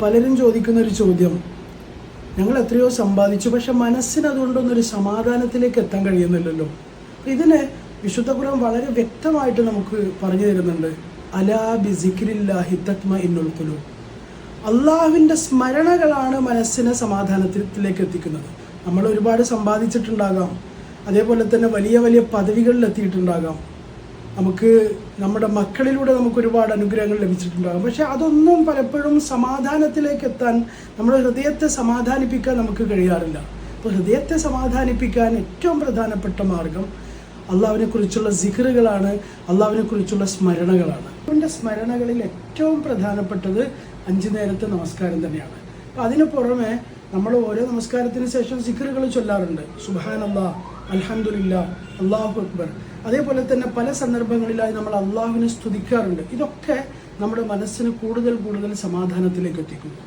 പലരും ചോദിക്കുന്നൊരു ചോദ്യം, ഞങ്ങൾ എത്രയോ സമ്പാദിച്ചു, പക്ഷെ മനസ്സിന് അതുകൊണ്ടൊന്നൊരു സമാധാനത്തിലേക്ക് എത്താൻ കഴിയുന്നില്ലല്ലോ. ഇതിനെ വിശുദ്ധ ഖുർആൻ വളരെ വ്യക്തമായിട്ട് നമുക്ക് പറഞ്ഞു തരുന്നുണ്ട്. അലാ ബിസിക്രില്ലാഹി തത്മഇന്നുൽ ഖുലൂബ്. അള്ളാഹുവിൻ്റെ സ്മരണകളാണ് മനസ്സിനെ സമാധാനത്തിലേക്ക് എത്തിക്കുന്നത്. നമ്മൾ ഒരുപാട് സമ്പാദിച്ചിട്ടുണ്ടാകാം, അതേപോലെ തന്നെ വലിയ വലിയ പദവികളിൽ എത്തിയിട്ടുണ്ടാകാം, നമുക്ക് നമ്മുടെ മക്കളിലൂടെ നമുക്ക് ഒരുപാട് അനുഗ്രഹങ്ങൾ ലഭിച്ചിട്ടുണ്ടാകും. പക്ഷെ അതൊന്നും പലപ്പോഴും സമാധാനത്തിലേക്ക് എത്താൻ, നമ്മുടെ ഹൃദയത്തെ സമാധാനിപ്പിക്കാൻ നമുക്ക് കഴിയാറില്ല. അപ്പോൾ ഹൃദയത്തെ സമാധാനിപ്പിക്കാൻ ഏറ്റവും പ്രധാനപ്പെട്ട മാർഗം അള്ളാഹുവിനെ കുറിച്ചുള്ള സിക്റുകളാണ്, അള്ളാഹുവിനെ കുറിച്ചുള്ള സ്മരണകളാണ്. അവൻ്റെ സ്മരണകളിൽ ഏറ്റവും പ്രധാനപ്പെട്ടത് 5 നേരത്തെ നമസ്കാരം തന്നെയാണ്. അപ്പോൾ അതിന് പുറമെ നമ്മൾ ഓരോ നമസ്കാരത്തിന് ശേഷം സിക്റുകൾ ചൊല്ലാറുണ്ട്. സുബ്ഹാനല്ലാഹ്, അൽഹംദുലില്ലാഹ്, അല്ലാഹു അക്ബർ. അതേപോലെ തന്നെ പല സന്ദർഭങ്ങളിലായി നമ്മൾ അള്ളാഹുവിനെ സ്തുതിക്കാറുണ്ട്. ഇതൊക്കെ നമ്മുടെ മനസ്സിന് കൂടുതൽ കൂടുതൽ സമാധാനത്തിലേക്ക് എത്തിക്കുന്നു.